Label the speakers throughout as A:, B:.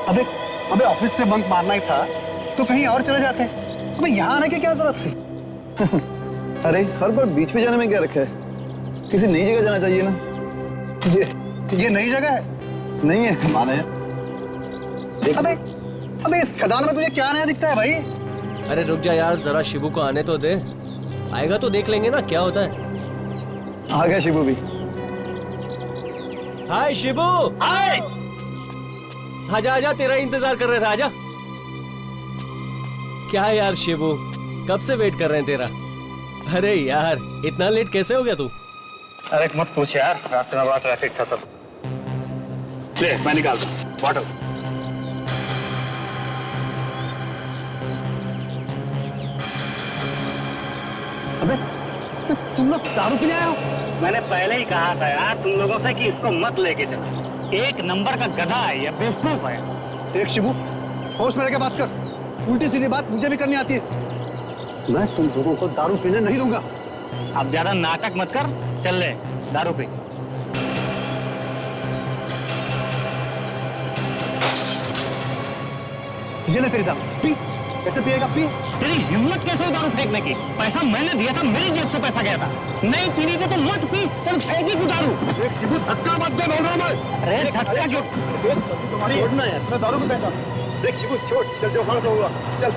A: अबे अबे ऑफिस से बंक मारना ही था तो कहीं और चले जाते। अबे यहाँ आने की क्या जरूरत थी?
B: अरे हर बार बीच में जाने में क्या रखा है? किसी नई जगह जाना चाहिए ना।
A: ये नई जगह है?
B: नहीं है, माना है।
A: अबे अबे इस खदान में तुझे क्या नया दिखता है भाई?
C: अरे रुक जा यार, जरा शिबू को आने तो दे। आएगा तो देख लेंगे ना क्या होता है।
B: आ गया शिबू भी।
C: हाय शिबू। हाय। आजा आजा, तेरा इंतजार कर रहे थे, आजा। क्या यार शिबू, कब से वेट कर रहे हैं तेरा। अरे यार इतना लेट कैसे हो गया तू?
A: अरे मत पूछ यार, रास्ते में बड़ा ट्रैफिक था सब। ले मैं निकालता हूँ बॉटल। अबे तुम लोग दारू पीने आए हो?
D: मैंने पहले ही कहा था यार तुम लोगों से कि इसको मत लेके चलो। एक नंबर का गधा है ये, बेवकूफ है।
A: देख शिबू, होश में रह के बात कर। उल्टी सीधी बात मुझे भी करनी आती है। मैं तुम लोगों को दारू पीने नहीं दूंगा।
D: अब ज्यादा नाटक मत कर, चल ले दारू पी।
A: ये ले तेरी दारू, पी। कैसे पिएगा? पी।
D: तेरी हिम्मत कैसे हुई दारू फेंकने की? पैसा मैंने दिया था, मेरी जेब से पैसा गया था। नहीं पीनी थी तो मत पी, पर फेंकी तू दारू।
A: देख शिबू, धक्का मत दे, बोल रहा हूं मैं।
D: अरे धक्का क्यों?
A: छोड़ना यार, मैं दारू को फेंका। देख शिबू, छोड़, चल जो खाना होगा, चल।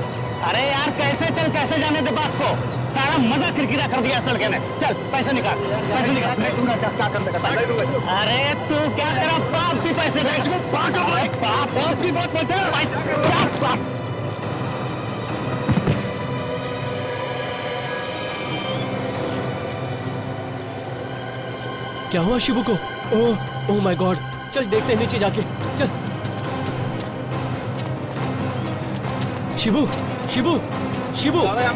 D: अरे यार कैसे चल, कैसे जाने दे बात को। सारा मजा किरकिरा कर दिया इस लड़के ने। चल पैसे निकाल, पैसे निकाल।
A: नहीं दूंगा, क्या कर देगा? नहीं दूंगा।
D: अरे तू क्या, तेरा बाप भी पैसे दे। बाप की बात बोलते हैं।
C: क्या हुआ शिबू को? ओह माय गॉड, चल देखते हैं नीचे जाके, चल। शिबू शिबू शिबू, ये तो मर गया।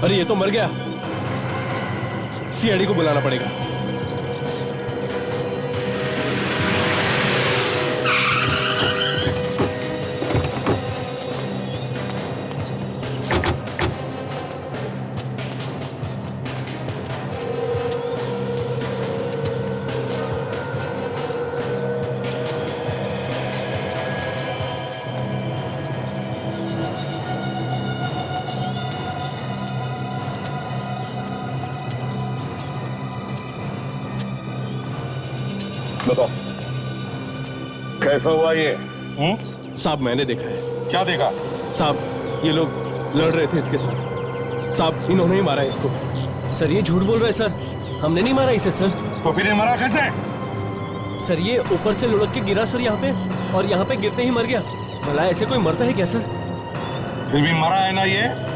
E: अरे ये तो मर गया। सीआईडी को बुलाना पड़ेगा।
F: बताओ कैसा हुआ ये?
E: साहब मैंने देखा है।
F: क्या देखा?
E: साहब ये लोग लड़ रहे थे इसके साथ। साहब इन्होंने ही मारा इसको।
C: सर ये झूठ बोल रहा है सर, हमने नहीं मारा इसे सर।
F: तो फिर ये मरा कैसे?
C: सर ये ऊपर से लुढ़क के गिरा सर यहाँ पे, और यहाँ पे गिरते ही मर गया। भला ऐसे कोई मरता है क्या सर?
F: फिर भी मरा है ना ये?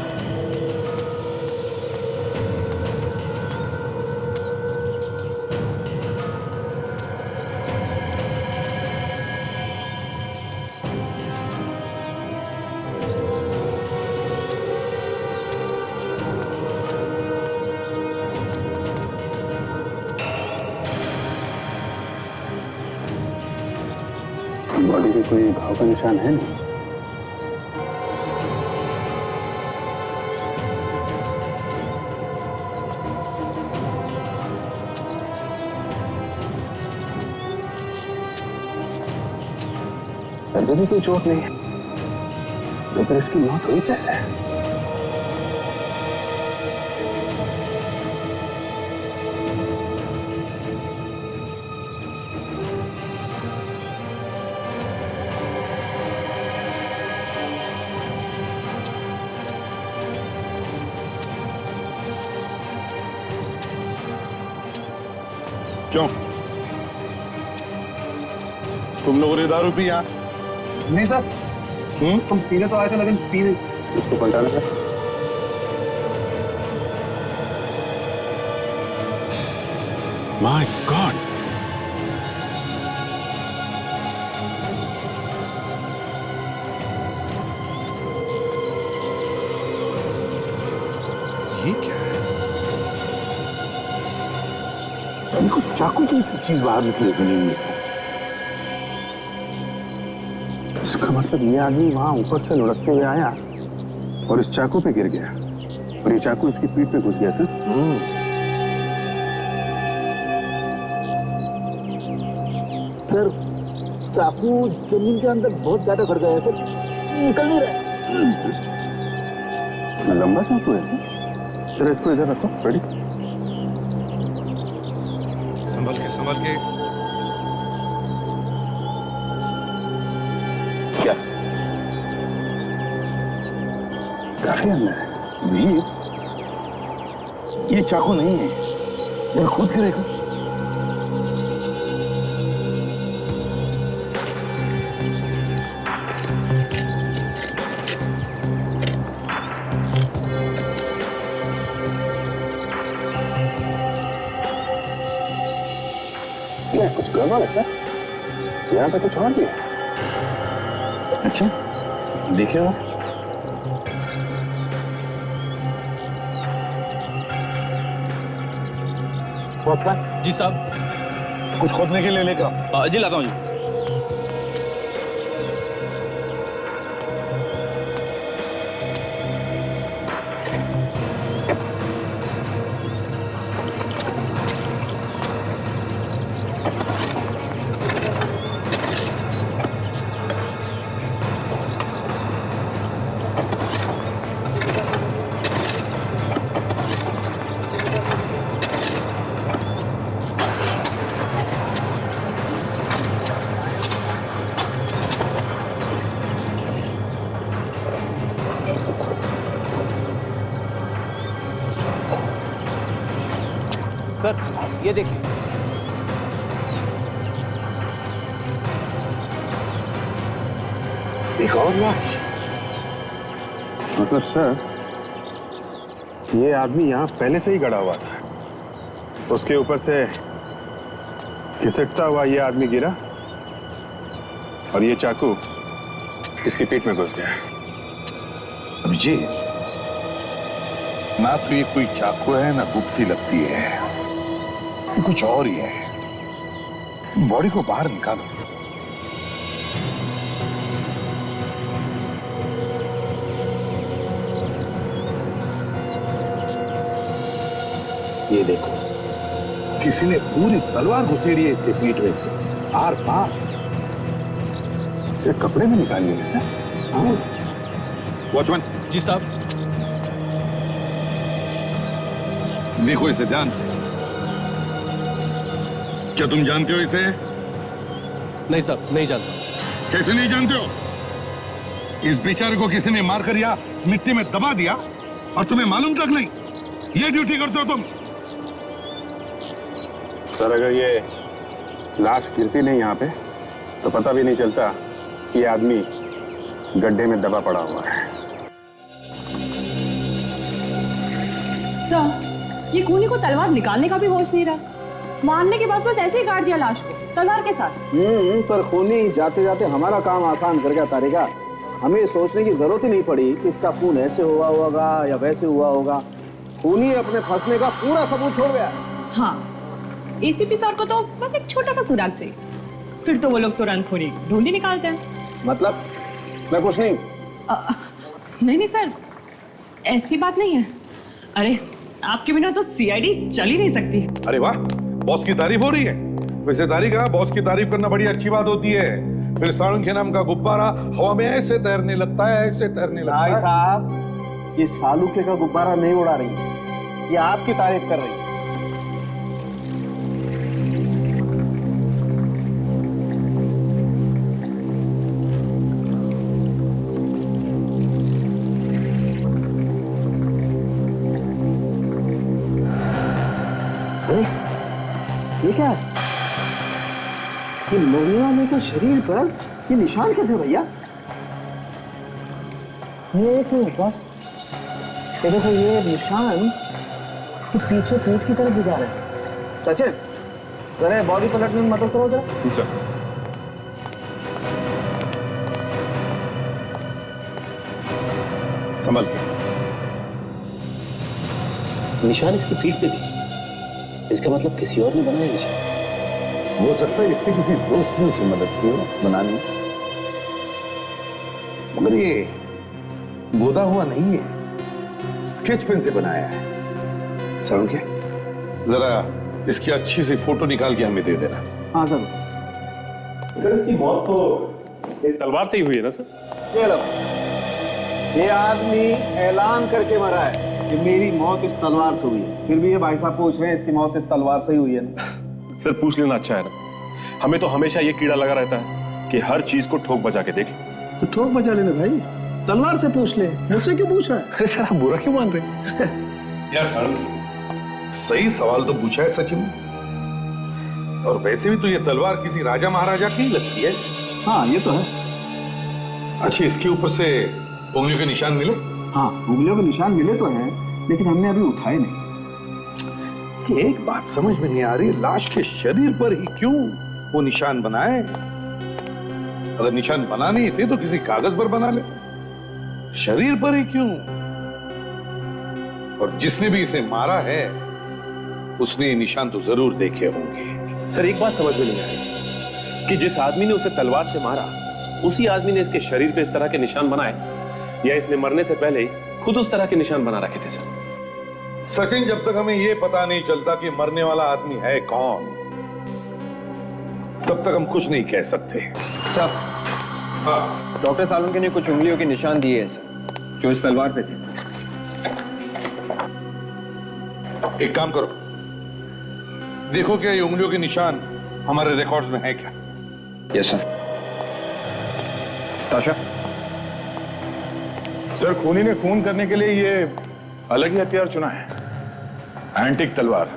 A: बॉडी पे कोई घाव का निशान है नहीं। सर भी कोई चोट नहीं है, तो फिर इसकी मौत हुई कैसे?
F: क्यों तुम लोगों ने दारू पिया?
A: नहीं सर, तुम पीने तो आए थे लेकिन पी नहीं। उसको पलटाना था।
F: माय गॉड, ये क्या है?
A: देखो चाकू की चीज बाहर निकली जमीन में से। इसका मतलब ये आदमी वहां ऊपर से लुढ़कते हुए आया और इस चाकू पे गिर गया, और ये चाकू इसकी पीठ पे घुस गया था।
B: सर चाकू जमीन के अंदर बहुत ज्यादा गड़ गया है सर, निकल नहीं रहा।
F: लंबा चाकू है। चलो इसको इधर रखो। रेडी?
G: संभल के संभल के।
F: क्या काफी अंदर है नहीं, ये चाकू नहीं है। जरा खोद के देखो। कुछ गड़बड़ है सर, यहाँ पे कुछ और भी है। अच्छा देखिए आप।
E: जी साहब।
F: कुछ खोदने के लिए लेकर
E: जी लाता हूँ जी।
C: सर ये देखिए।
F: एक और बात, मतलब सर ये आदमी यहाँ पहले से ही गड़ा हुआ था, उसके ऊपर से घिसटता हुआ ये आदमी गिरा और ये चाकू इसकी पीठ में घुस गया।
H: अभिजीत, ना तो ये कोई चाकू है ना गुप्ती लगती है, ये कुछ और ही है। बॉडी को बाहर निकालो। ये देखो, किसी ने पूरी तलवार घुसेड़ी है इसके पीठ में से आर पार।
F: ये कपड़े में निकाल लिए सर।
H: वॉचमैन
E: जी साहब।
H: देखो इसे ध्यान से। क्या तुम जानते हो इसे?
E: नहीं साहब, नहीं जानता।
H: कैसे नहीं जानते हो? इस बेचारे को किसी ने मारकर या मिट्टी में दबा दिया और तुम्हें मालूम तक नहीं। ये ड्यूटी करते हो तुम।
F: सर अगर ये लाश गिरती नहीं यहाँ पे तो पता भी नहीं चलता कि ये आदमी गड्ढे में दबा पड़ा हुआ है।
I: सर, ये खूनी को तलवार निकालने का भी होश नहीं रहा। मारने के बाद बस ऐसे ही काट दिया लाश को तलवार के साथ।
B: पर खूनी जाते जाते हमारा काम आसान कर गया तारिका। हमें ये सोचने की जरूरत ही नहीं पड़ी कि इसका खून ऐसे हुआ होगा या वैसे हुआ होगा। खूनी अपने फंसने का पूरा सबूत छोड़ गया।
I: हाँ, एसीपी सर को तो बस एक छोटा सा सुराग चाहिए, फिर तो वो लोग तुरंत खूनी ढूंढ ही निकालते हैं।
B: मतलब मैं कुछ नहीं।
I: नहीं सर, ऐसी बात नहीं है। अरे आपके बिना तो सीआईडी चल ही नहीं सकती।
H: अरे वाह, बॉस की तारीफ हो रही है। वैसे तारिका, बॉस की तारीफ करना बड़ी अच्छी बात होती है। फिर सालुंखे नाम का गुब्बारा हवा में ऐसे तैरने लगता है, ऐसे तैरने लगता है।
B: साहब, ये सालुके का गुब्बारा नहीं उड़ा रही है, ये आपकी तारीफ कर रही है। ये क्या है? ये मरने वाले के शरीर पर ये निशान कैसे भैया? ये एक बस, ये देखो ये निशान तो पीछे पीठ की तरफ जा रहे हैं। सचिन, जरा बॉडी पलटने में मदद करो जरा।
F: संभल के।
C: निशान इसकी पीठ पे भी, इसका मतलब किसी और ने बनाया निशान।
H: हो सकता है इसके किसी दोस्त ने उसे मदद की हो बनाने में, मगर ये गोदा हुआ नहीं है, स्केच पेन से बनाया है। सालुंखे, जरा इसकी अच्छी सी फोटो निकाल के हमें दे देना।
B: हाँ सर।
E: सर इसकी मौत तो इस तलवार से ही हुई है ना सर?
B: ये लो, ये आदमी ऐलान करके मरा है कि मेरी मौत इस तलवार से हुई है। फिर भी ये भाई साहब पूछ रहे हैं इसकी मौत इस तलवार से ही हुई है ना?
E: सर पूछ लेना अच्छा है ना, हमें तो हमेशा ये कीड़ा लगा रहता है कि हर चीज को ठोक बजा के देखें।
B: तो ठोक बजा लेना भाई, तलवार से पूछ ले, मुझसे क्यों पूछ रहा है?
E: अरे सर आप बुरा क्यों मान रहे हैं?
H: यार सारंगी, सही सवाल तो पूछा है सचिन ने। और वैसे भी तो ये तलवार किसी राजा महाराजा की लगती है।
B: हाँ ये तो है।
H: अच्छा, इसके ऊपर से उंगलियों के निशान मिले?
B: हाँ उंगलियों के निशान मिले तो हैं, लेकिन हमने अभी उठाए नहीं।
H: कि एक बात समझ में नहीं आ रही, लाश के शरीर पर ही क्यों वो निशान बनाए? अगर निशान बनाने ही थे तो किसी कागज पर बना ले, शरीर पर ही क्यों? और जिसने भी इसे मारा है उसने ये निशान तो जरूर देखे होंगे।
E: सर एक बात समझ में नहीं आई कि जिस आदमी ने उसे तलवार से मारा उसी आदमी ने इसके शरीर पे इस तरह के निशान बनाए, या इसने मरने से पहले ही खुद उस तरह के निशान बना रखे थे? सर
H: सचिन, जब तक हमें यह पता नहीं चलता कि मरने वाला आदमी है कौन, तब तक हम कुछ नहीं कह सकते।
J: सर,
H: हाँ,
J: डॉक्टर सालुंके ने कुछ उंगलियों के निशान दिए हैं सर, जो इस तलवार पे थे।
H: एक काम करो, देखो क्या ये उंगलियों के निशान हमारे रिकॉर्ड्स में है क्या?
J: Yes sir. ताशा,
F: सर खूनी ने खून करने के लिए ये अलग ही हथियार चुना है, एंटिक तलवार,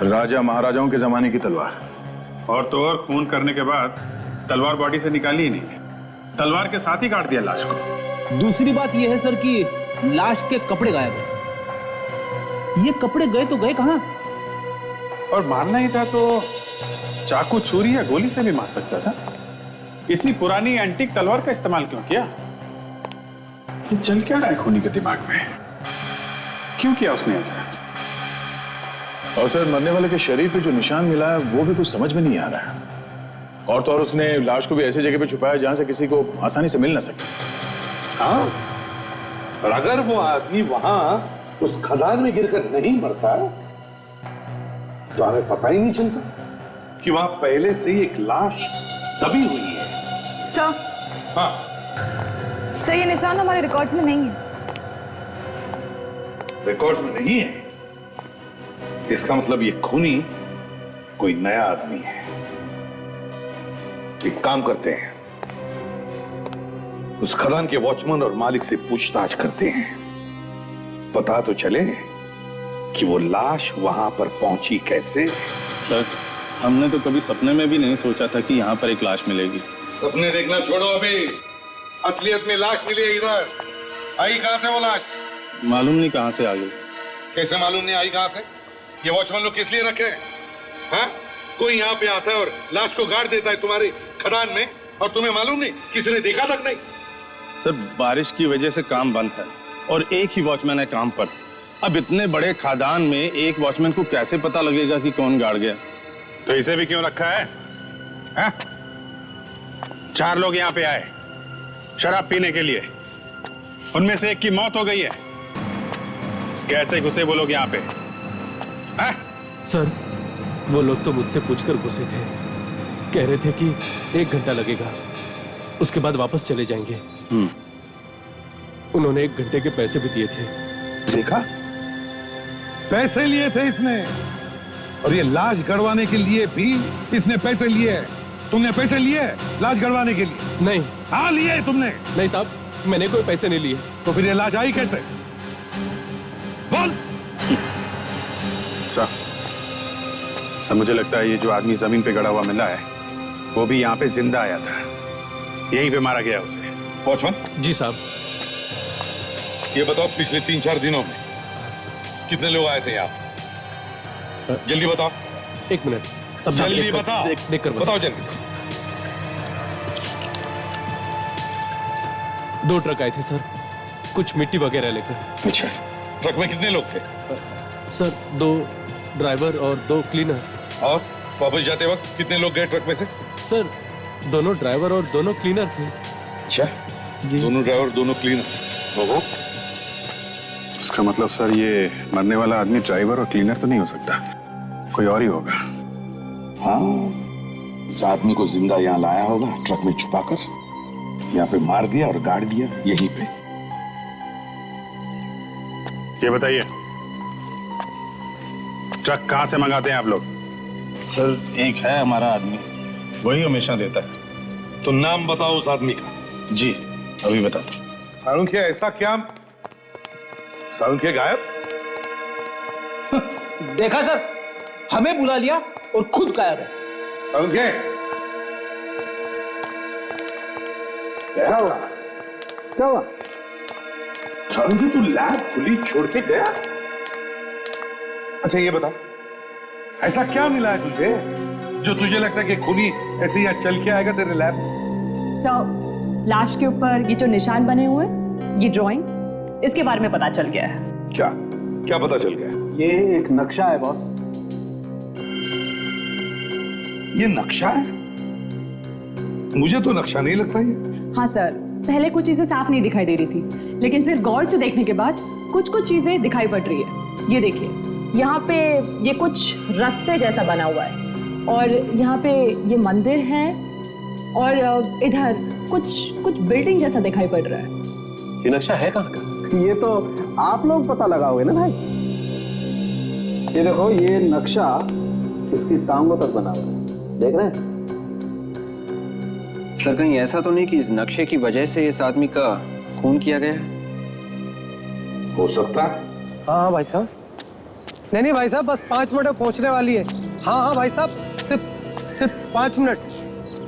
F: राजा महाराजाओं के जमाने की तलवार।
K: और तो और खून करने के बाद तलवार बॉडी से निकाली ही नहीं, तलवार के साथ ही काट दिया लाश को।
L: दूसरी बात यह है सर कि लाश के कपड़े गायब हैं। ये कपड़े गए तो गए कहां?
K: और मारना ही था तो चाकू, छुरी या गोली से भी मार सकता था। इतनी पुरानी एंटीक तलवार का इस्तेमाल क्यों किया? ये चल क्या रहा है खूनी के दिमाग में? क्यों किया उसने ऐसा?
F: और सर मरने वाले के शरीर पे जो निशान मिला है वो भी कुछ समझ में नहीं आ रहा है। और तो और उसने लाश को भी ऐसी जगह पे छुपाया जहां से किसी को आसानी से मिल ना सके।
H: हाँ, और अगर वो आदमी वहां उस खदान में गिरकर नहीं मरता तो हमें पता ही नहीं चलता कि वहां पहले से ही एक लाश दबी हुई है।
I: सर,
H: हाँ
I: सर ये निशान हमारे रिकॉर्ड्स में नहीं है।
H: रिकॉर्ड्स में नहीं है? इसका मतलब ये खूनी कोई नया आदमी है। एक काम करते हैं, उस खदान के वॉचमैन और मालिक से पूछताछ करते हैं, पता तो चले कि वो लाश वहां पर पहुंची कैसे।
K: सर, हमने तो कभी सपने में भी नहीं सोचा था कि यहाँ पर एक लाश मिलेगी।
H: सपने देखना छोड़ो, अभी असलियत में लाश मिली है। इधर आई कहां से वो लाश?
K: मालूम नहीं कहां से आ गई।
H: कैसे मालूम नहीं आई कहां से? ये वॉचमैन लोग किस लिए रखे हैं? हाँ? कोई यहाँ पे आता है और लाश को गाड़ देता है तुम्हारे खदान में, और तुम्हें मालूम नहीं, किसी ने देखा तक नहीं।
K: सर बारिश की वजह से काम बंद है और एक ही वॉचमैन है काम पर। अब इतने बड़े खादान में एक वॉचमैन को कैसे पता लगेगा कि कौन गाड़ गया?
F: तो इसे भी क्यों रखा है?
K: है? 4 लोग यहाँ पे आए शराब पीने के लिए, उनमें से एक की मौत हो गई है। कैसे घुसे वो लोग यहाँ पे? है?
C: सर वो लोग तो मुझसे पूछकर घुसे थे, कह रहे थे कि 1 घंटा लगेगा, उसके बाद वापस चले जाएंगे। उन्होंने 1 घंटे के पैसे भी दिए थे।
H: देखा, पैसे लिए थे इसने, और ये लाश गड़वाने के लिए भी इसने पैसे लिए हैं। तुमने पैसे लिए लाश गड़वाने के लिए?
C: नहीं।
H: हाँ लिए तुमने?
C: नहीं साहब, मैंने कोई पैसे नहीं लिए।
H: तो फिर ये लाश आई कैसे? बोल।
F: सर मुझे लगता है ये जो आदमी जमीन पे गड़ा हुआ मिला है वो भी यहाँ पे जिंदा आया था, यहीं पे मारा गया उसे।
H: वॉचमैन
C: जी साहब।
H: ये बताओ, पिछले 3-4 दिनों में कितने लोग आए थे यहाँ? जल्दी बताओ।
C: 1 मिनट,
H: जल्दी बताओ।
C: देखकर
H: बताओ जल्दी।
C: 2 ट्रक आए थे सर, कुछ मिट्टी वगैरह लेकर।
H: अच्छा, ट्रक में कितने लोग थे?
C: सर 2 ड्राइवर और 2 क्लीनर।
H: और वापस जाते वक्त कितने लोग गए ट्रक में से?
C: सर दोनों ड्राइवर और दोनों क्लीनर थे।
H: अच्छा, दोनों ड्राइवर दोनों क्लीनर। ओहो,
F: इसका मतलब सर ये मरने वाला आदमी ड्राइवर और क्लीनर तो नहीं हो सकता, कोई और ही होगा।
H: हाँ, उस आदमी को जिंदा यहाँ लाया होगा, ट्रक में छुपाकर यहाँ पे मार दिया और गाड़ दिया यहीं पे।
F: ये बताइए, ट्रक कहां से मंगाते हैं आप लोग?
K: सर एक है हमारा आदमी, वही हमेशा देता है।
F: तो नाम बताओ उस आदमी का।
K: जी अभी बताता हूँ।
H: सारुंखे ऐसा क्या? सारुंखे गायब?
L: देखा सर, हमें बुला लिया और खुद गायब है।
H: सारुंखे क्या हुआ? क्या हुआ? सारुंखे तू लैब खुली छोड़ के गया? अच्छा ये बता, ऐसा क्या मिला है तुझे जो तुझे लगता है कि खूनी ऐसे यहाँ चल के आएगा तेरे लैब?
I: सर, लाश के ऊपर ये जो निशान बने हुए हैं, ये ड्राइंग, इसके बारे में पता चल गया है।
H: क्या क्या पता चल गया?
B: ये एक नक्शा है बॉस।
H: ये नक्शा है? मुझे तो नक्शा नहीं लगता ये।
I: हाँ सर, पहले कुछ चीजें साफ नहीं दिखाई दे रही थी, लेकिन फिर गौर से देखने के बाद कुछ कुछ चीजें दिखाई पड़ रही है। ये देखिए, यहाँ पे ये कुछ रास्ते जैसा बना हुआ है, और यहाँ पे ये मंदिर है, और इधर कुछ बिल्डिंग जैसा दिखाई पड़ रहा है।
E: ये नक्शा है कहाँ का?
B: ये तो आप लोग पता लगाओगे ना भाई। ये देखो, ये नक्शा इसकी टांगों तक बना हुआ है, देख रहे हैं?
J: सर कहीं ऐसा तो नहीं कि इस नक्शे की वजह से इस आदमी का खून किया गया है?
H: हो सकता है।
L: हाँ भाई साहब। नहीं भाई साहब, बस 5 मिनट में पहुंचने वाली है। हाँ भाई साहब, सिर्फ 5 मिनट।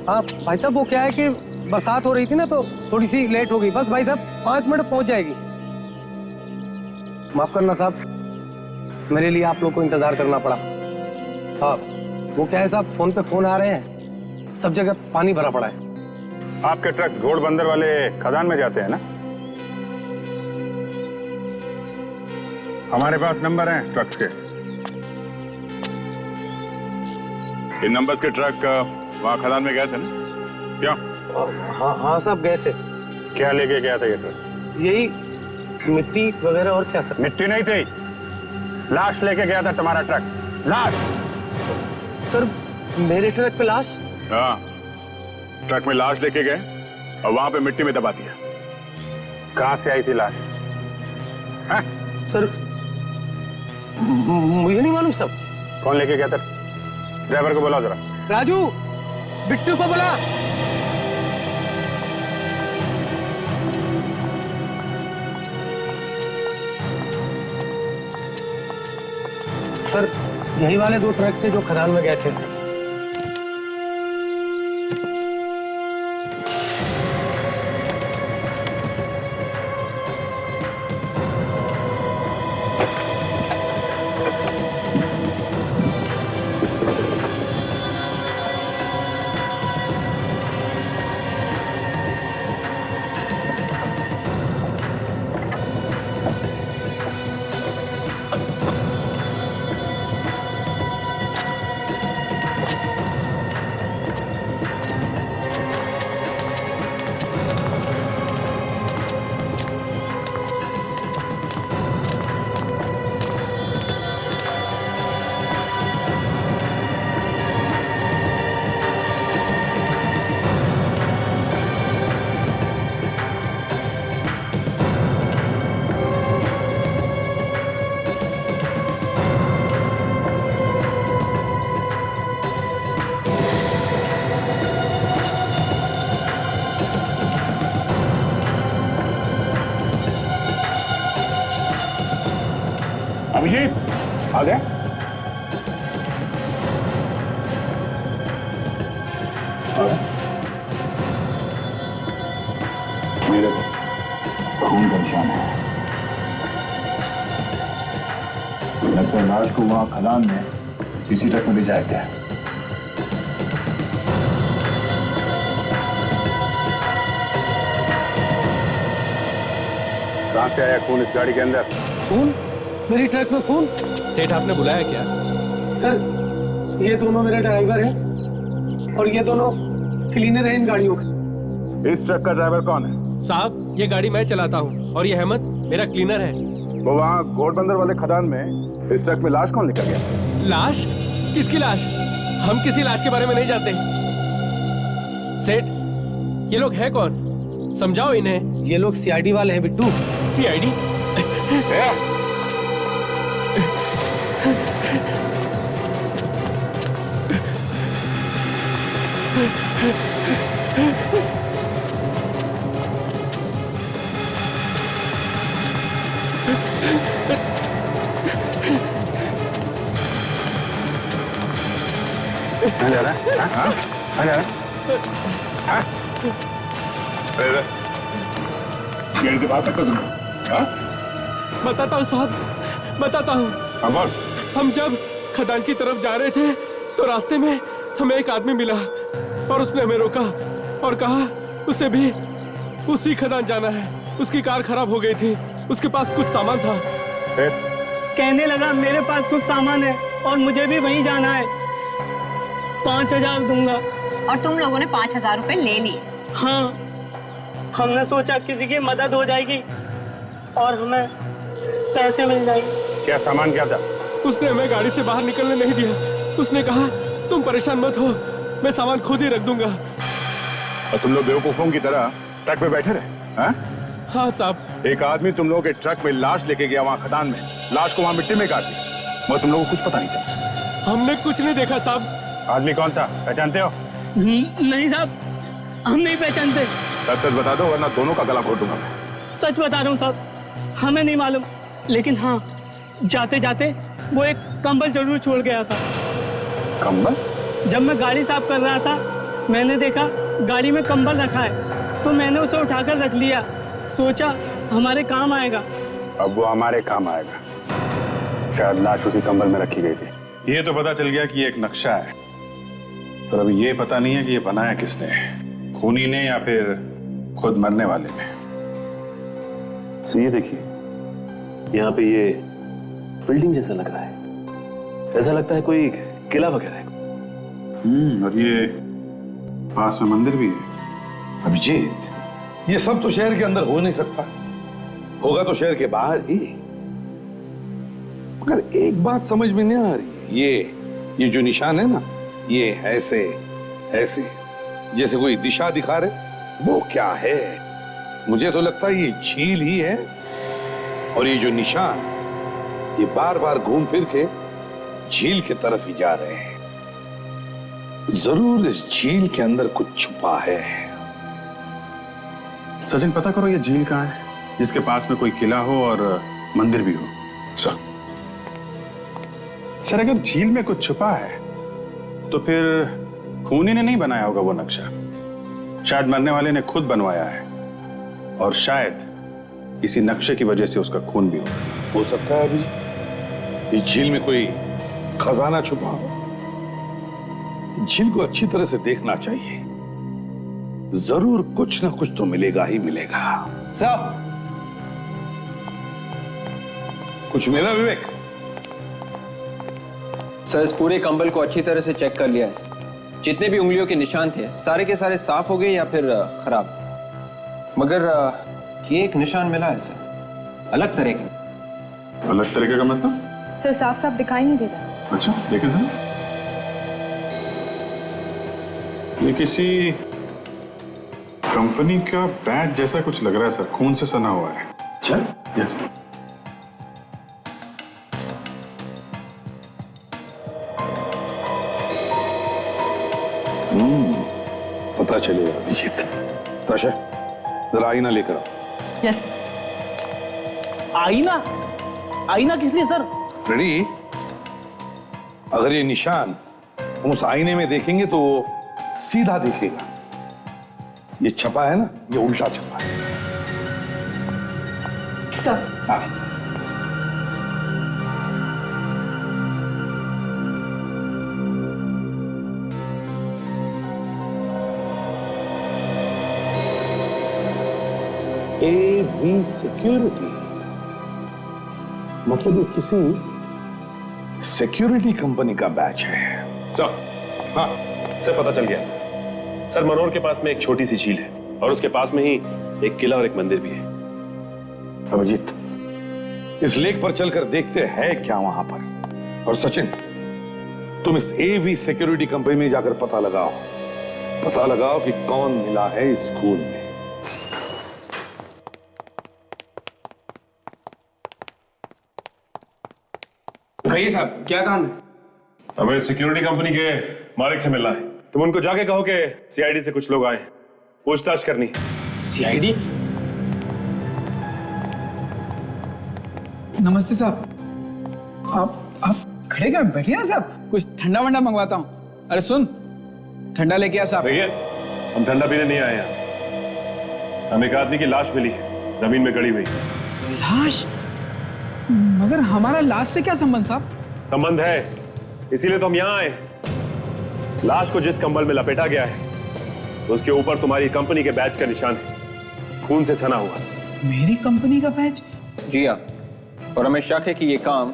L: हाँ भाई साहब, वो क्या है कि बरसात हो रही थी ना, तो थोड़ी सी लेट हो गई। बस भाई साहब 5 मिनट पहुंच जाएगी। माफ करना साहब, मेरे लिए आप लोग को इंतजार करना पड़ा। हाँ वो क्या है साहब, फोन पे फोन आ रहे हैं, सब जगह पानी भरा पड़ा है।
F: आपके ट्रक्स घोड़बंदर वाले खदान में जाते हैं ना? हमारे पास नंबर हैं ट्रक्स के। इन नंबर्स के ट्रक वहां खदान में गए थे ना? क्यों?
L: हाँ साहब गए थे।
F: क्या लेके गया था ये ट्रक?
L: यही मिट्टी वगैरह। और क्या सर?
F: मिट्टी नहीं थी, लाश लेके गया था तुम्हारा ट्रक। लाश?
L: सर मेरे ट्रक पे लाश?
F: हाँ, ट्रक में लाश लेके गए और वहां पे मिट्टी में दबा दिया। कहां से आई थी लाश? हाँ?
L: सर मुझे नहीं मालूम सब।
F: कौन लेके गया था? ड्राइवर को बुलाओ जरा।
L: राजू, बिट्टू को बुला। सर यही वाले 2 ट्रक थे जो खदान में गए थे।
F: अभिजीत आ गए?
H: मेरे खून का निशान है। लगता है लाश को वहां खदान में किसी ट्रक में ले जाया गया।
F: कहां से आया खून इस गाड़ी के अंदर?
L: खून? मेरी ट्रक में खून?
C: सेठ आपने बुलाया क्या?
L: सर ये दोनों मेरे ड्राइवर हैं और ये दोनों क्लीनर हैं इन गाड़ियों के।
F: इस ट्रक का ड्राइवर कौन है?
C: साहब ये गाड़ी मैं चलाता हूँ और ये अहमद मेरा क्लीनर है।
F: वो वहाँ घोड़बंदर वाले खदान में इस ट्रक में लाश कौन लेकर गया?
C: लाश? किसकी लाश? हम किसी लाश के बारे में नहीं जानते। सेठ, ये लोग हैं कौन? समझाओ इन्हें।
L: ये लोग सीआईडी वाले हैं बिट्टू।
C: सीआईडी?
F: कहाँ जा रहा है? हाँ? कहाँ जा रहा है? हाँ? जेल से भाग सकते तुम? हाँ?
C: बताता हूँ साहब, बताता हूँ।
F: हाँ बोल।
C: हम जब खदान की तरफ जा रहे थे तो रास्ते में हमें एक आदमी मिला और उसने हमें रोका और कहा उसे भी उसी खदान जाना है। उसकी कार खराब हो गई थी, उसके पास कुछ सामान था।
D: कहने लगा मेरे पास कुछ सामान है और मुझे भी वहीं जाना है, 5,000 दूंगा।
M: और तुम लोगों ने 5,000 रुपए ले लिए?
D: हाँ, हमने सोचा किसी की मदद हो जाएगी और हमें पैसे मिल जाएंगे।
F: क्या सामान क्या था?
C: उसने हमें गाड़ी से बाहर निकलने नहीं दिया। उसने कहा तुम परेशान मत हो, मैं सामान खुद ही रख दूंगा।
F: और तुम लोग बेवकूफों की तरह ट्रक में बैठे रहे? हाँ?
C: हाँ साहब।
F: एक आदमी तुम लोगों के ट्रक में लाश लेके गया वहां खदान में, लाश को वहां मिट्टी में काट दिया, मगर तुम लोगों को कुछ पता नहीं चला।
C: हमने कुछ नहीं देखा साहब।
F: आदमी कौन था, पहचानते हो?
D: नहीं साहब, हम नहीं पहचानते।
F: सच सच बता दो वरना दोनों का गला घोट दूंगा मैं।
D: सच बता रहा हूँ साहब, हमें नहीं मालूम, लेकिन हाँ जाते जाते वो एक कंबल जरूर छोड़ गया था।
F: कंबल?
D: जब मैं गाड़ी साफ कर रहा था मैंने देखा गाड़ी में कंबल रखा है तो मैंने उसे उठाकर रख लिया, सोचा हमारे काम आएगा।
F: अब वो हमारे काम आएगा। शायद लाश उसी कंबल में रखी गई थी।
K: ये तो पता चल गया कि ये एक नक्शा है, पर अभी ये पता नहीं है कि ये बनाया किसने, खूनी ने या फिर खुद मरने वाले ने।
E: सो ये देखिए, यहाँ पे ये बिल्डिंग जैसा लग रहा है, ऐसा लगता है कोई किला वगैरह है।
K: और ये पास में मंदिर भी है।
H: अभिजीत, ये सब तो शहर के अंदर हो नहीं सकता, होगा तो शहर के बाहर ही। मगर एक बात समझ में नहीं आ रही, ये जो निशान है ना, ये ऐसे ऐसे जैसे कोई दिशा दिखा रहे, वो क्या है? मुझे तो लगता है ये झील ही है, और ये जो निशान ये बार बार घूम फिर के झील की तरफ ही जा रहे हैं। जरूर इस झील के अंदर कुछ छुपा है।
K: सचिन, पता करो ये झील कहाँ है जिसके पास में कोई किला हो और मंदिर भी हो। सर अगर झील में कुछ छुपा है तो फिर खूनी ने नहीं बनाया होगा वो नक्शा, शायद मरने वाले ने खुद बनवाया है, और शायद इसी नक्शे की वजह से उसका खून भी
H: हो सकता है अभी इस झील में कोई खजाना छुपा हो। झील को अच्छी तरह से देखना चाहिए, जरूर कुछ ना कुछ तो मिलेगा ही मिलेगा।
L: साहब,
H: कुछ मिला विवेक?
J: सर इस पूरे कंबल को अच्छी तरह से चेक कर लिया है। जितने भी उंगलियों के निशान थे सारे के सारे साफ हो गए या फिर खराब, मगर ये एक निशान मिला है सर, अलग तरह का।
K: अलग तरीके का मतलब?
I: सर साफ साफ दिखाई नहीं देता।
K: अच्छा देखें सर, ये किसी कंपनी का बैच जैसा कुछ लग रहा है सर, खून से सना हुआ है।
H: चल
K: यस।
H: पता चलेगा अभिजीत। ताशा, जरा आईना लेकर आओ।
I: यस।
D: आईना? आईना किस लिए सर?
H: रेडी? अगर ये निशान हम उस आईने में देखेंगे तो वो सीधा दिखेगा, ये छपा है ना, ये उल्टा छपा है।
I: सर।
H: हाँ। AV सिक्योरिटी, मतलब ये किसी सिक्योरिटी कंपनी का बैच है।
E: सर, हाँ सर पता चल गया सर। सर मनोर के पास में एक छोटी सी झील है और उसके पास में ही एक किला और एक मंदिर भी है।
H: अभिजीत, इस लेक पर चलकर देखते हैं क्या वहां पर। और सचिन, तुम इस AV सिक्योरिटी कंपनी में जाकर पता लगाओ पता लगाओ कि कौन मिला है इस खून में।
C: कहिए साहब, क्या काम है?
E: हमें सिक्योरिटी कंपनी के मालिक से मिलना है। तुम उनको जाके कहो कि सीआईडी से कुछ लोग आए, पूछताछ करनी।
C: सीआईडी?
N: नमस्ते साहब। आप खड़े कर बैठिए ना साहब, कुछ ठंडा वंडा मंगवाता हूँ। अरे सुन, ठंडा लेके आ साहब।
E: देखिए, हम ठंडा पीने नहीं आए हैं। हम एक आदमी की लाश मिली है, जमीन में गड़ी हुई।
N: लाश? मगर हमारा लाश से क्या संबंध साहब?
E: संबंध है, इसीलिए तो हम यहाँ आए। लाश को जिस कंबल में लपेटा गया है, उसके ऊपर तुम्हारी कंपनी के बैच का निशान है, खून से सना हुआ।
N: मेरी कंपनी का बैच?
J: जी हाँ, और हमें शक है कि ये काम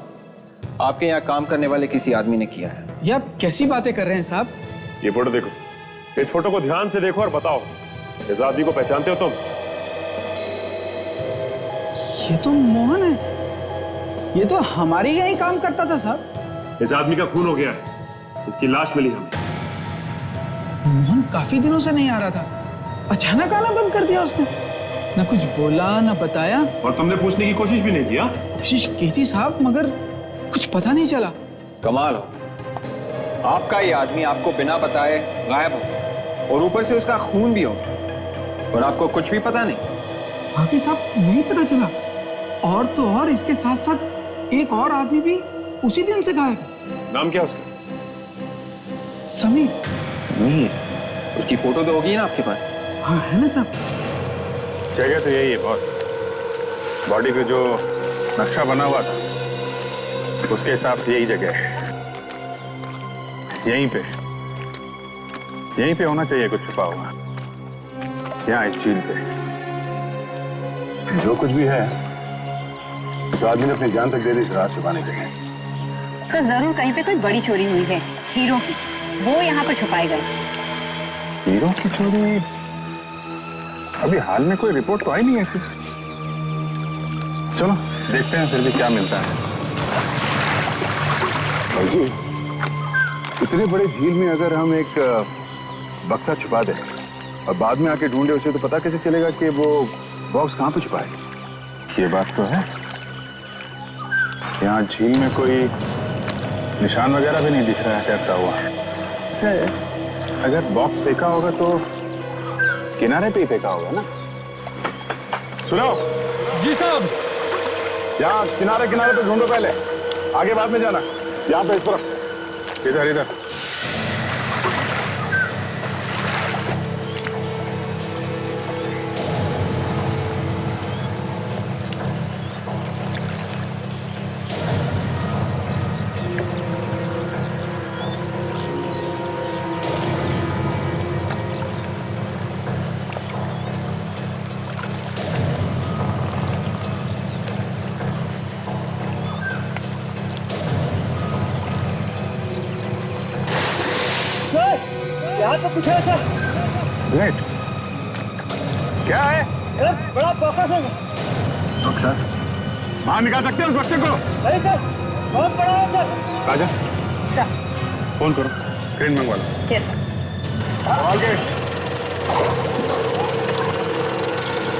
J: आपके यहाँ काम करने वाले किसी आदमी ने किया है।
N: ये आप कैसी बातें कर रहे हैं साहब?
E: ये फोटो देखो, इस फोटो को ध्यान से देखो और बताओ, इस आदमी को पहचानते हो तुम?
N: ये तो मोहन है, ये तो हमारे यहाँ ही काम करता था साहब।
E: इस आदमी का खून हो गया है, इसकी लाश मिली हमें।
N: मोहन काफी दिनों से नहीं आ रहा था, अचानक आना बंद कर दिया उसने। ना कुछ बोला ना बताया।
E: और तुमने पूछने की कोशिश भी नहीं किया?
N: कोशिश की थी साहब, मगर कुछ पता नहीं चला।
J: कमाल हो, आपका ये आदमी आपको बिना बताए गायब हो, और ऊपर से उसका खून भी हो, और आपको कुछ भी पता नहीं।
N: बाकी साहब नहीं पता चला, और तो और इसके साथ साथ एक और आदमी भी उसी दिन से गायब।
E: नाम क्या उसका?
N: समीर।
J: उसकी फोटो तो होगी ना आपके पास?
N: हाँ है ना साहब।
F: जगह तो यही है बॉस, बॉडी पे जो नक्शा बना हुआ था उसके हिसाब से यही जगह है। यहीं पे होना चाहिए कुछ छुपा हुआ, यहाँ इस झील पे। जो कुछ भी है उस आदमी ने अपनी जान तक दे दी राज छुपाने के लिए।
M: तो जरूर कहीं पे कोई बड़ी चोरी हुई है हीरो की, वो यहाँ पर छुपाए गए।
F: हीरो की चोरी? अभी हाल में कोई रिपोर्ट तो आई नहीं ऐसी। चलो देखते हैं फिर भी क्या मिलता है। जी, इतने बड़े झील में अगर हम एक बक्सा छुपा दें और बाद में आके ढूंढे उसे, तो पता कैसे चलेगा कि वो बॉक्स कहाँ पे छुपा है? ये बात तो है। यहाँ झील में कोई निशान वगैरह भी नहीं दिख रहा है तैरता हुआ। अगर बॉक्स फेंका होगा तो किनारे पे ही फेंका होगा ना? सुनो।
C: जी साहब।
F: यहाँ किनारे किनारे पे ढूंढो, पहले आगे बाद में जाना। यहाँ पे इस तरफ, इधर इधर।
D: यहाँ तो कुछ है सर।
F: वेट, क्या है?
D: बड़ा बॉक्स है
F: बक्सा? बाहर निकाल सकते हैं उस बक्से को?
D: नहीं सर, बहुत बड़ा है सर।
F: राजा,
M: सर।
F: फोन करो, क्रेन मंगवा लो।
M: Yes sir.
F: आगे।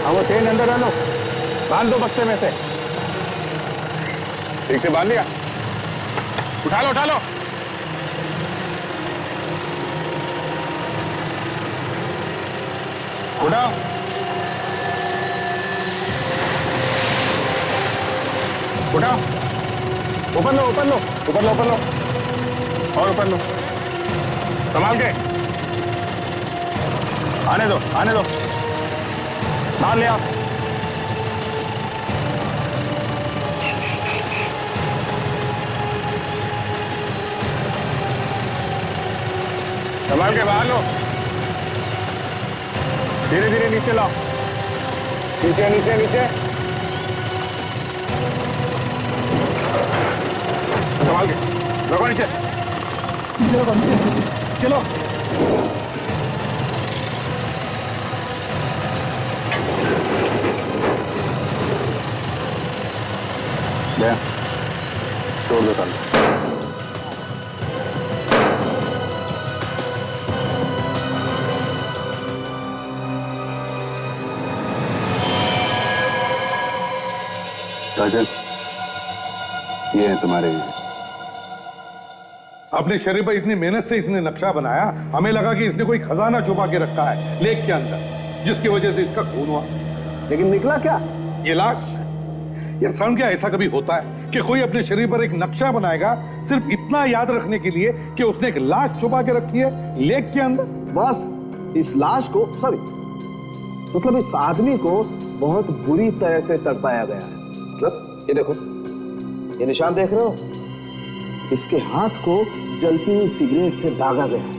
F: हाँ, वो चेन अंदर डालो, बांध दो बक्से में से। ठीक से बांध लिया? उठा लो, उठा लो। उठाओ। उठाओ, ऊपर लो, ऊपर लो, ऊपर लो, ऊपर लो, और ऊपर लो, संभाल के। आने दो, आने दो, बाहर ले आओ। संभाल के बाहर लो, धीरे धीरे नीचे लाओ, नीचे नीचे नीचे, संभाल के रखो नीचे,
N: चलो नीचे, चलो।
F: छोड़ दो ताली। काजल, ये है तुम्हारे।
H: अपने शरीर पर इतनी मेहनत से इसने नक्शा बनाया, हमें लगा कि इसने कोई खजाना छुपा के रखा है लेक के अंदर, जिसकी वजह से इसका खून हुआ।
B: लेकिन निकला क्या?
H: ये लाश। ये समझ क्या ऐसा कभी होता है कि कोई अपने शरीर पर एक नक्शा बनाएगा सिर्फ इतना याद रखने के लिए कि उसने एक लाश छुपा के रखी है लेक के अंदर?
B: बस इस लाश को, सॉरी मतलब इस आदमी को बहुत बुरी तरह से तड़पाया गया है। मतलब ये देखो, ये निशान देख रहे हो? इसके हाथ को जलती हुई सिगरेट से दागा गया है,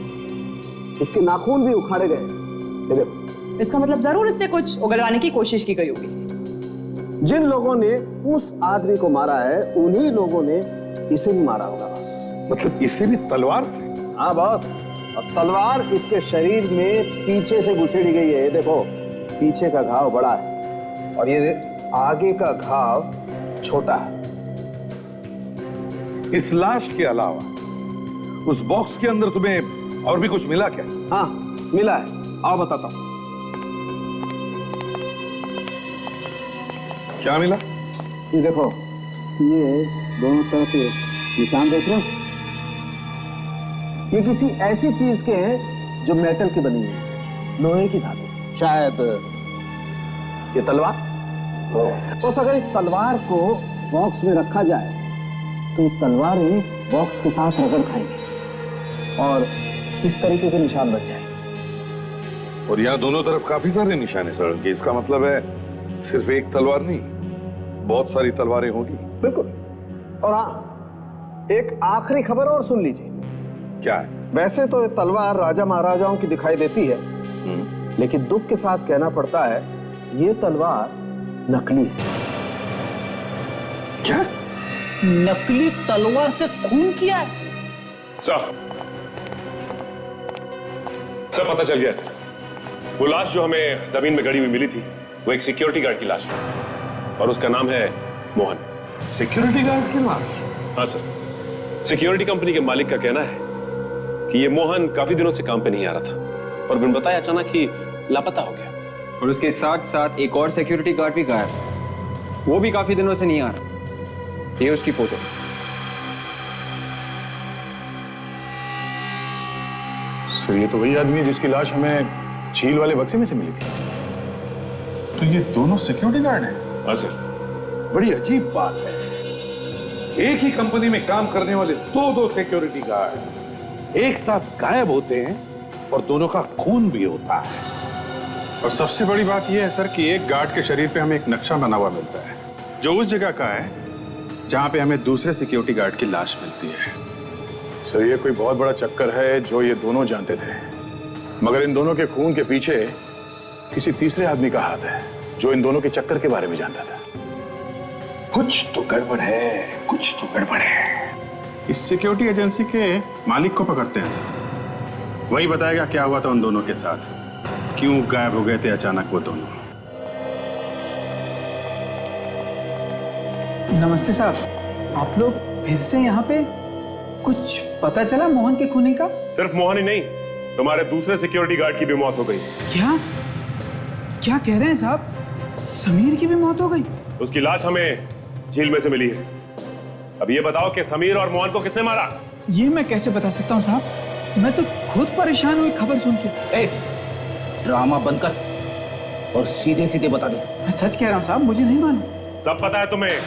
B: इसके नाखून भी उखाड़े गए। ये देखो,
I: इसका मतलब जरूर इससे कुछ उगलवाने की कोशिश की गई होगी।
B: जिन लोगों ने उस आदमी को मारा है, उन्हीं लोगों ने इसे भी मारा होगा। बस
H: मतलब इसे भी तलवार से?
B: हाँ बॉस, और तलवार इसके शरीर में पीछे से घुसेड़ी गई है। ये देखो, पीछे का घाव बड़ा है और ये आगे का घाव छोटा है।
H: इस लाश के अलावा उस बॉक्स के अंदर तुम्हें और भी कुछ मिला क्या?
B: हाँ मिला है, आओ बताता हूं।
H: क्या मिला?
B: ये देखो, ये दोनों तरफ के निशान देख रहे हो? ये किसी ऐसी चीज के हैं जो मेटल की बनी है, लोहे की धातु, शायद ये तलवार। तो अगर इस तलवार को बॉक्स में रखा जाए तो तलवारें बॉक्स के साथ रगड़ खाएंगे और इस तरीके के निशान बन जाएंगे।
H: और यहाँ दोनों तरफ काफी सारे निशान है सर, इसका मतलब है सिर्फ एक तलवार नहीं, बहुत सारी तलवारें होगी।
B: बिल्कुल। और हाँ, एक आखिरी खबर और सुन लीजिए।
H: क्या है?
B: वैसे तो ये तलवार राजा महाराजाओं की दिखाई देती है, लेकिन दुख के साथ कहना पड़ता है ये तलवार नकली है।
H: क्या?
D: नकली तलवार से खून किया है?
E: सर पता चल गया सर। वो लाश जो हमें जमीन में गड़ी हुई मिली थी, वो एक सिक्योरिटी गार्ड की लाश है और उसका नाम है मोहन।
H: सिक्योरिटी गार्ड की लाश?
E: हाँ सर, सिक्योरिटी कंपनी के मालिक का कहना है कि ये मोहन काफी दिनों से काम पे नहीं आ रहा था और बिन बताए अचानक ही लापता हो गया।
J: और उसके साथ साथ एक और सिक्योरिटी गार्ड भी गायब है, वो भी काफी दिनों से नहीं आ रहा। ये उसकी फोटो।
F: सर ये तो वही आदमी है जिसकी लाश हमें झील वाले बक्से में से मिली थी।
K: तो ये दोनों सिक्योरिटी गार्ड हैं?
E: हाँ सर।
H: बड़ी अजीब बात है, एक ही कंपनी में काम करने वाले दो सिक्योरिटी गार्ड एक साथ गायब होते हैं और दोनों का खून भी होता है।
K: और सबसे बड़ी बात यह है सर कि एक गार्ड के शरीर पे हमें एक नक्शा बना हुआ मिलता है जो उस जगह का है जहां पे हमें दूसरे सिक्योरिटी गार्ड की लाश मिलती है।
F: सर ये कोई बहुत बड़ा चक्कर है जो ये दोनों जानते थे, मगर इन दोनों के खून के पीछे किसी तीसरे आदमी का हाथ है जो इन दोनों के चक्कर के बारे में जानता था।
K: कुछ तो गड़बड़ है, कुछ तो गड़बड़ है। इस सिक्योरिटी एजेंसी के मालिक को पकड़ते हैं सर, वही बताएगा क्या हुआ था उन दोनों के साथ, क्यों गायब हो गए थे अचानक वो दोनों।
N: नमस्ते साहब, आप लोग फिर से यहाँ पे? कुछ पता चला मोहन के खूनी का?
E: सिर्फ मोहन ही नहीं, तुम्हारे दूसरे सिक्योरिटी गार्ड की भी मौत हो गई।
N: क्या क्या कह रहे हैं साहब? समीर की भी मौत हो गई?
E: उसकी लाश हमें झील में से मिली है। अब ये बताओ कि समीर और मोहन को किसने मारा?
N: ये मैं कैसे बता सकता हूँ साहब, मैं तो खुद परेशान हुई खबर सुन के।
O: ड्रामा बंद कर और सीधे सीधे बता दे।
N: मैं सच कह रहा हूँ साहब, मुझे नहीं मालूम।
E: सब पता है तुम्हें,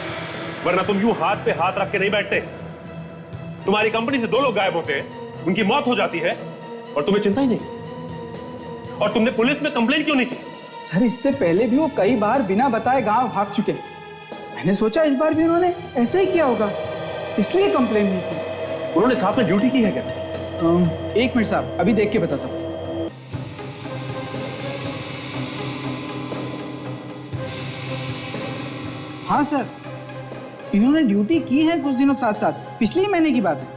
E: वरना तुम यूं हाथ पे हाथ रख के नहीं बैठते। तुम्हारी कंपनी से 2 लोग गायब होते हैं, उनकी मौत हो जाती है और तुम्हें चिंता ही नहीं। और तुमने पुलिस में कंप्लेंट क्यों नहीं की?
N: सर इससे पहले भी वो कई बार बिना बताए गांव भाग चुके हैं। मैंने सोचा इस बार भी उन्होंने ऐसा ही किया होगा, इसलिए कंप्लेंट नहीं की।
E: उन्होंने साथ में ड्यूटी की है क्या?
N: 1 मिनट साहब, अभी देख के बताता हूँ। हाँ सर, इन्होंने ड्यूटी की है कुछ दिनों साथ साथ, पिछले महीने की बात है।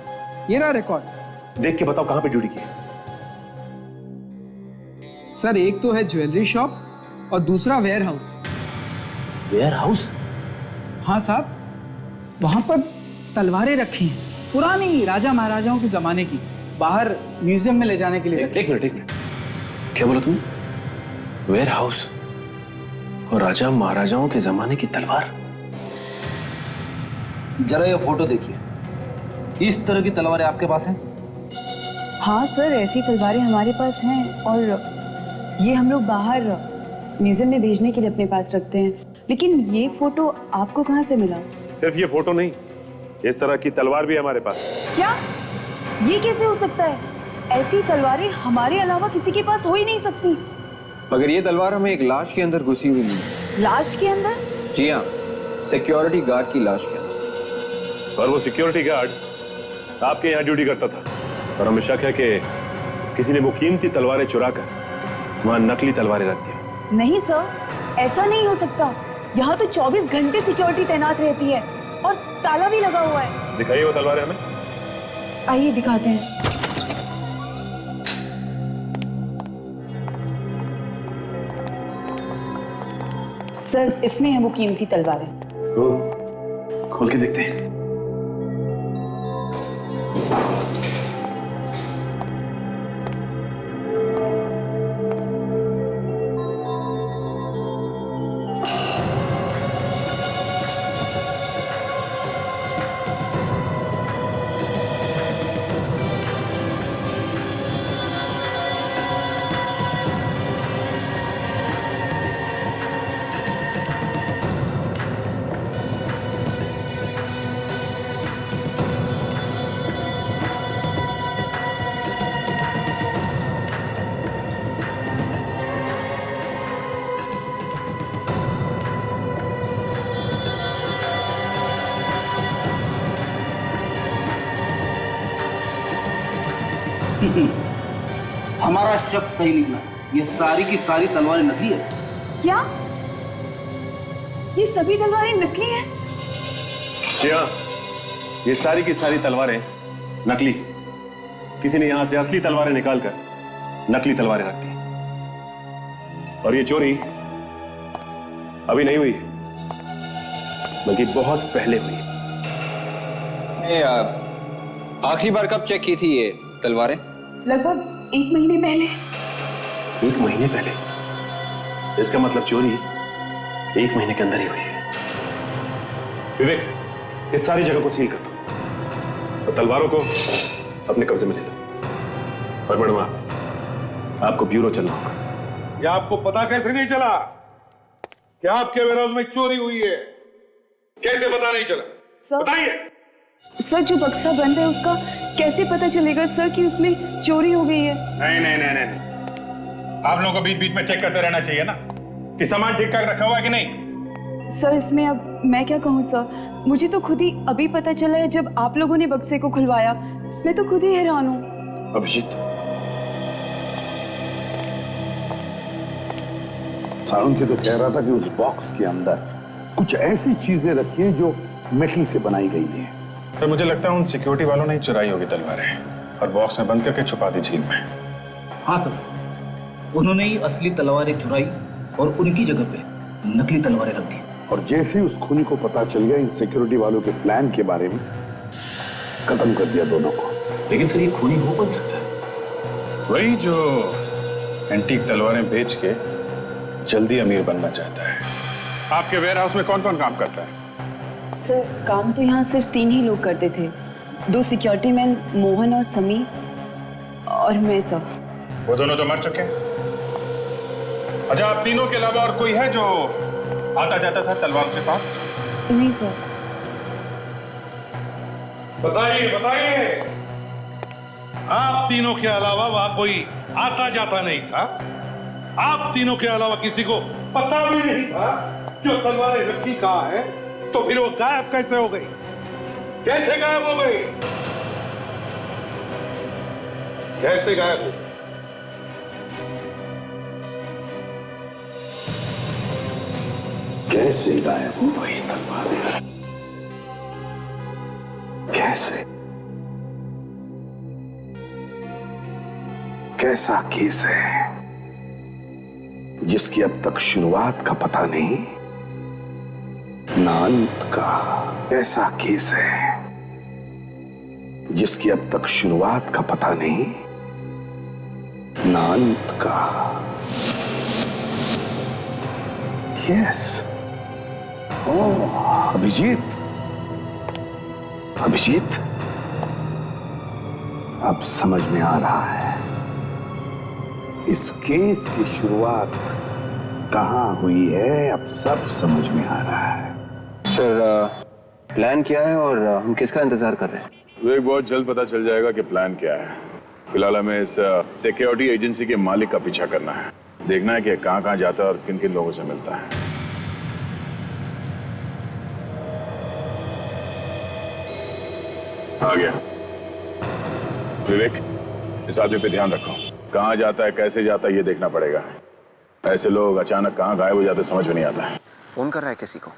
N: ये रहा रिकॉर्ड।
E: देख के बताओ कहां पे ड्यूटी की है।
N: सर एक तो है ज्वेलरी शॉप और दूसरा वेयर हाउस।
O: Ware house?
N: हाँ साहब, वहां पर तलवारें रखी हैं, पुरानी राजा महाराजाओं के जमाने की, बाहर म्यूजियम में ले जाने के लिए।
E: एक मिनट, क्या बोला तुम? वेयर हाउस और राजा महाराजाओं के जमाने की तलवार?
O: जरा ये फोटो देखिए। इस तरह की तलवारें आपके पास हैं?
I: हाँ सर, ऐसी तलवारें हमारे पास हैं और ये हम लोग बाहर म्यूजियम में भेजने के लिए अपने पास रखते हैं। लेकिन ये फोटो आपको कहाँ से मिला?
E: सिर्फ ये फोटो नहीं, इस तरह की तलवार भी हमारे पास।
I: क्या? ये कैसे हो सकता है? ऐसी तलवारें हमारे अलावा किसी के पास हो ही नहीं सकती।
J: मगर ये तलवार हमें एक लाश के अंदर घुसी हुई मिली।
I: लाश के अंदर?
J: जी हाँ, सिक्योरिटी गार्ड की लाश के अंदर।
E: और वो सिक्योरिटी गार्ड आपके यहाँ ड्यूटी करता था और हमें शक है कि किसी ने वो कीमती तलवारें चुराकर वहां नकली तलवारें रख दी।
I: नहीं सर, ऐसा नहीं हो सकता। यहाँ तो 24 घंटे सिक्योरिटी तैनात रहती है और ताला भी लगा हुआ है।
E: दिखाइए वो तलवारें हमें।
I: आइए दिखाते हैं। सर, इसमें है वो कीमती तलवारें।
E: खोल के देखते हैं।
O: हमारा शक सही निकला। ये सारी की सारी तलवारें नकली है।
I: क्या? ये सभी तलवारें नकली हैं?
E: जी हाँ, ये सारी की सारी तलवारें नकली। किसी ने यहां से असली तलवारें निकालकर नकली तलवारें रख दी। और ये चोरी अभी नहीं हुई, बल्कि बहुत पहले हुई।
J: आखिरी बार कब चेक की थी ये तलवारें?
I: लगभग 1 महीने पहले।
E: 1 महीने पहले? इसका मतलब चोरी 1 महीने के अंदर ही हुई है। विवेक, इस सारी जगह को सील कर दो और तलवारों को अपने कब्जे में ले लो। और मैडम, आपको ब्यूरो चलना होगा।
H: ये आपको पता कैसे नहीं चला कि आपके वेयरहाउस में चोरी हुई है? कैसे पता नहीं चला? बताइए।
I: सर, जो बक्सा बंद है उसका कैसे पता चलेगा सर कि उसमें चोरी हो गई है?
K: नहीं नहीं नहीं नहीं, आप लोगों को बीच बीच में चेक करते रहना चाहिए ना कि सामान ठीक ठाक रखा हुआ है कि नहीं।
I: सर, इसमें अब मैं क्या कहूँ सर, मुझे तो खुद ही अभी पता चला है जब आप लोगों ने बक्से को खुलवाया। मैं तो खुद ही हैरान हूँ।
F: अभिजीत, सारुण के तो कह रहा था कि उस बॉक्स के अंदर कुछ ऐसी चीजें रखी हैं जो मेटल से बनाई गई हैं।
K: सर, मुझे लगता है उन सिक्योरिटी वालों ने चुराई होगी तलवारें और बॉक्स में बंद करके छुपा दी झील में।
O: हाँ सर, उन्होंने ही असली तलवारें चुराई और उनकी जगह पे नकली तलवारें रख दी।
F: और जैसे ही उस खूनी को पता चल गया इन सिक्योरिटी वालों के प्लान के बारे में, खत्म कर दिया दोनों को।
O: लेकिन सर, ये खूनी हो कौन सकता है?
K: वही जो एंटीक तलवारें बेच के जल्दी अमीर बनना चाहता है। आपके वेयरहाउस में कौन कौन काम करता है?
I: सर, काम तो यहाँ सिर्फ 3 ही लोग करते थे। 2 सिक्योरिटी मैन, मोहन और समीर, और मैं सर।
K: वो दोनों तो मर चुके हैं। अच्छा, आप तीनों के अलावा और कोई है जो आता जाता था तलवार के पास?
I: नहीं सर।
H: बताइए बताइए, आप तीनों के अलावा वहां कोई आता जाता नहीं था? आप तीनों के अलावा किसी को पता भी नहीं था जो तलवारें रखी कहाँ है? तो फिर वो गायब कैसे हो गई? कैसे गायब हो गई? कैसे गायब हो गई?
F: कैसे गायब हो गई तलवारें? कैसे? कैसा केस है जिसकी अब तक शुरुआत का पता नहीं, ना अंत का? कैसा केस है जिसकी अब तक शुरुआत का पता नहीं, ना अंत का? यस, ओह अभिजीत,
H: अभिजीत, अब समझ में आ रहा है इस केस की शुरुआत कहां हुई है। अब सब समझ में आ रहा है।
J: सर, प्लान क्या है और हम किसका इंतजार कर रहे हैं?
F: विवेक, बहुत जल्द पता चल जाएगा कि प्लान क्या है। फिलहाल हमें इस सिक्योरिटी एजेंसी के मालिक का पीछा करना है, देखना है कि कहां कहां जाता है और किन किन लोगों से मिलता है। आ गया। विवेक, इस आदमी पे ध्यान रखो, कहां जाता है, कैसे जाता है, ये देखना पड़ेगा। ऐसे लोग अचानक कहां गायब हो जाते समझ में नहीं आता है।
J: फोन कर रहा है किसी को?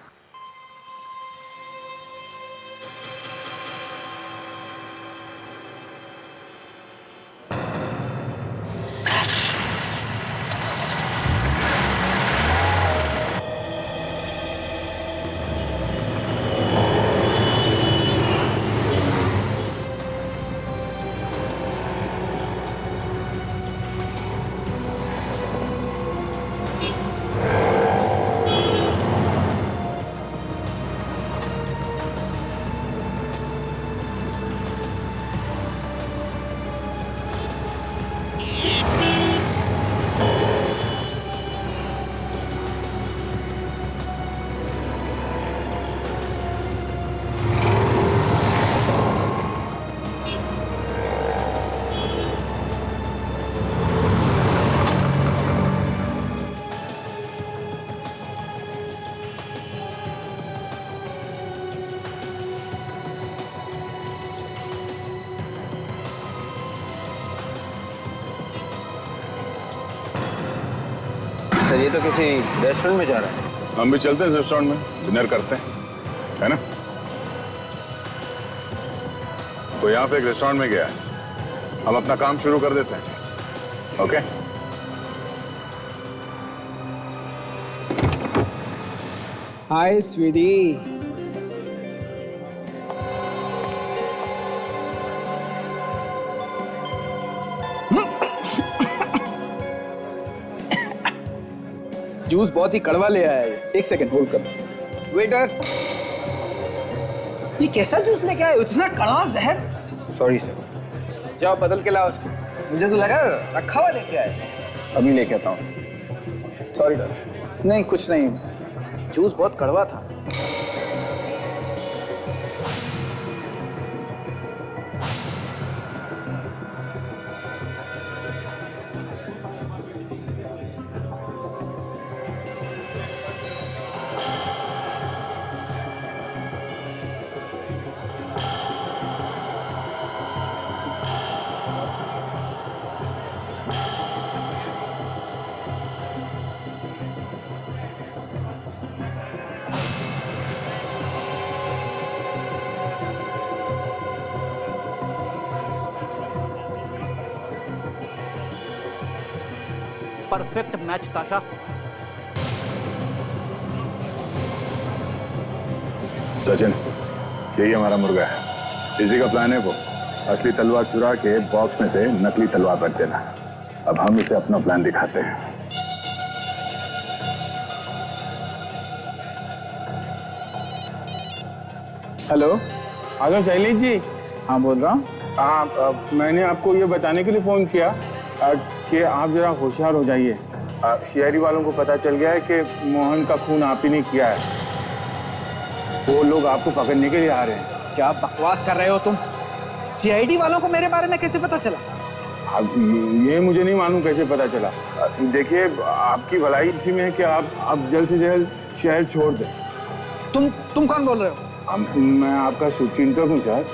J: सर, ये तो किसी रेस्टोरेंट में जा रहा है।
F: हम भी चलते हैं रेस्टोरेंट में, डिनर करते हैं, है ना? तो यहाँ पे एक रेस्टोरेंट में गया है, हम अपना काम शुरू कर देते हैं। ओके?
N: हाय स्वीटी। जूस बहुत ही कड़वा ले आया है। एक सेकंड होल्ड कर। वेटर, ये कैसा जूस लेके आए? इतना कड़वा जहर।
J: Sorry sir.
N: जाओ बदल के लाओ उसको। मुझे तो लगा रखा हुआ लेके आए।
J: अभी लेके आता हूँ।
N: सॉरी डर। नहीं कुछ नहीं, जूस बहुत कड़वा था।
O: परफेक्ट मैच ताशा।
F: सचिन, यही हमारा मुर्गा है। इसी का प्लान है वो असली तलवार चुरा के बॉक्स में से नकली तलवार रख देना। अब हम इसे अपना प्लान दिखाते हैं।
K: Hello hello Shailesh ji. हाँ बोल रहा हूँ। मैंने आपको ये बताने के लिए फ़ोन किया कि आप जरा होशियार हो जाइए। सीआईडी वालों को पता चल गया है कि मोहन का खून आप ही ने किया है। वो लोग आपको पकड़ने के लिए आ रहे हैं।
N: क्या बकवास कर रहे हो तुम? सीआईडी वालों को मेरे बारे में कैसे पता चला?
K: अब ये मुझे नहीं मालूम कैसे पता चला। देखिए, आपकी भलाई इसी में है कि आप जल्द से जल्द शहर छोड़ दें।
N: तुम कौन बोल रहे हो?
K: मैं आपका शुभचिंतक हूँ सर।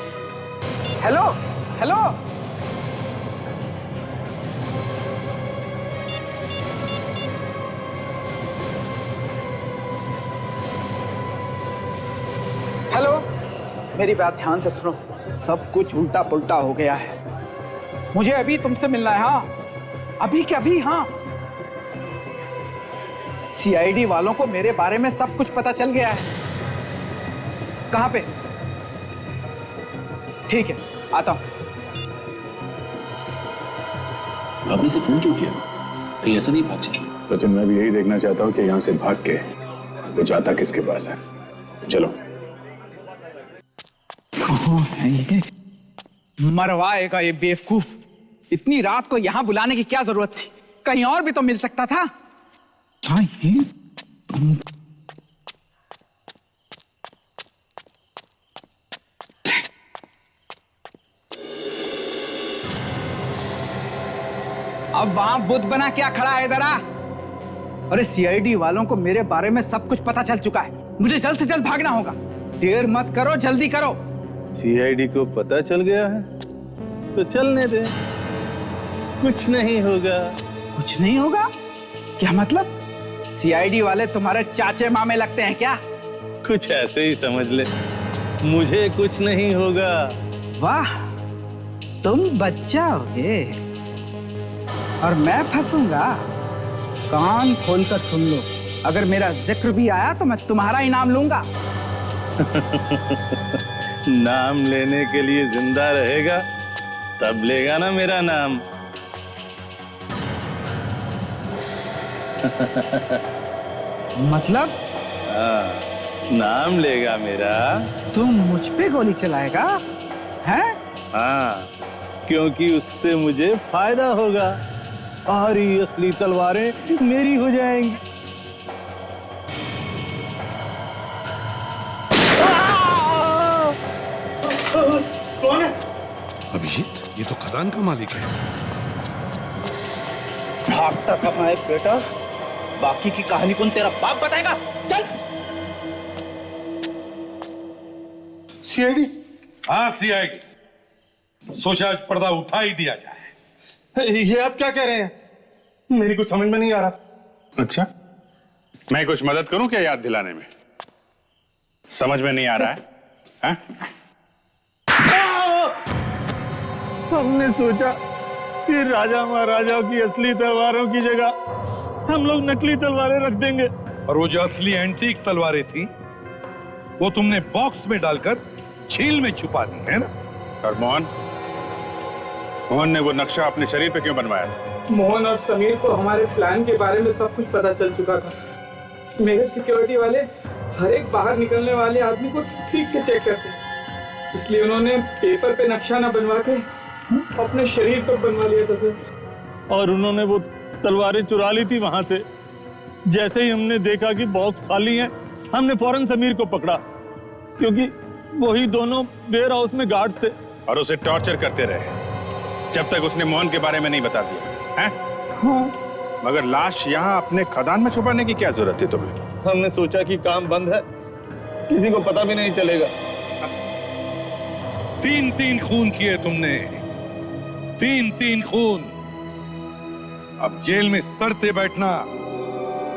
N: हेलो हेलो, हेलो, मेरी बात ध्यान से सुनो। सब कुछ उल्टा पुल्टा हो गया है। मुझे अभी तुमसे मिलना है। हाँ, अभी के अभी। हाँ, सीआईडी वालों को मेरे बारे में सब कुछ पता चल गया है। कहां पे? ठीक है, आता हूं।
E: आपने से फोन क्यों किया? कहीं ऐसा नहीं भाग जाए?
F: सचिन, मैं भी यही देखना चाहता हूँ कि यहाँ से भाग के वो जाता किसके पास है। चलो।
N: कहाँ है ये? मरवाएगा ये बेवकूफ। इतनी रात को यहां बुलाने की क्या जरूरत थी? कहीं और भी तो मिल सकता था। क्या ये? अब वहां बुद्ध बना क्या खड़ा है इधर आ? अरे सीआईडी वालों को मेरे बारे में सब कुछ पता चल चुका है। मुझे जल्द से जल्द भागना होगा। देर मत करो, जल्दी करो।
F: सीआईडी को पता चल गया है तो चलने दे, कुछ नहीं होगा।
N: कुछ नहीं होगा? क्या मतलब? सीआईडी वाले तुम्हारे चाचे मामे लगते हैं क्या?
F: कुछ ऐसे ही समझ ले, मुझे कुछ नहीं होगा।
N: वाह, तुम बच जाओगे और मैं फंसूंगा। कान खोलकर सुन लो, अगर मेरा जिक्र भी आया तो मैं तुम्हारा ही नाम लूंगा।
F: नाम लेने के लिए जिंदा रहेगा तब लेगा ना मेरा नाम।
N: मतलब?
F: हाँ, नाम लेगा मेरा।
N: तुम मुझ पे गोली चलाएगा? हैं?
F: हाँ, क्योंकि उससे मुझे फायदा होगा। सारी असली तलवारें मेरी हो जाएंगी।
G: कौन है? अभिजीत, ये तो खदान का मालिक है।
O: भागता कहाँ है बेटा? बाकी की कहानी कौन तेरा बाप बताएगा? चल।
G: सीआईडी? हाँ सीआईडी। सोचा आज पर्दा उठा ही दिया जाए। ये आप क्या कह रहे हैं? मेरी कुछ समझ में नहीं आ रहा।
K: अच्छा, मैं कुछ मदद करूं क्या याद दिलाने में? समझ में नहीं आ रहा है? हाँ?
F: हमने सोचा कि राजा महाराजाओं की असली तलवारों की जगह हम लोग नकली तलवारें रख देंगे।
H: और वो जो असली एंटीक तलवारें थी वो तुमने बॉक्स में डालकर झील में छुपा दी है ना?
K: और मोहन ने वो नक्शा अपने शरीर पे क्यों बनवाया था?
L: मोहन और समीर को हमारे प्लान के बारे में सब कुछ पता चल चुका था। मेरे सिक्योरिटी वाले हर एक बाहर निकलने वाले आदमी को ठीक से चेक करते हैं, इसलिए उन्होंने पेपर पे नक्शा न बनवा के अपने शरीर पर बनवा लिया था सर।
F: और उन्होंने वो तलवारें चुरा ली थी वहां से। जैसे ही हमने देखा कि बॉक्स खाली है, हमने फौरन समीर को पकड़ा, क्योंकि वही दोनों वेयर हाउस में गार्ड थे।
K: और उसे टॉर्चर करते रहे जब तक उसने मोहन के बारे में नहीं बता दिया, हैं?
N: हाँ।
K: मगर लाश यहाँ अपने खदान में छुपाने की क्या जरूरत थी तुम्हें?
F: हमने सोचा कि काम बंद है, किसी को पता भी नहीं चलेगा।
H: 3-3 खून किए तुमने, 3-3 खून। अब जेल में सड़ते बैठना,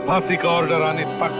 H: फांसी का ऑर्डर आने तक।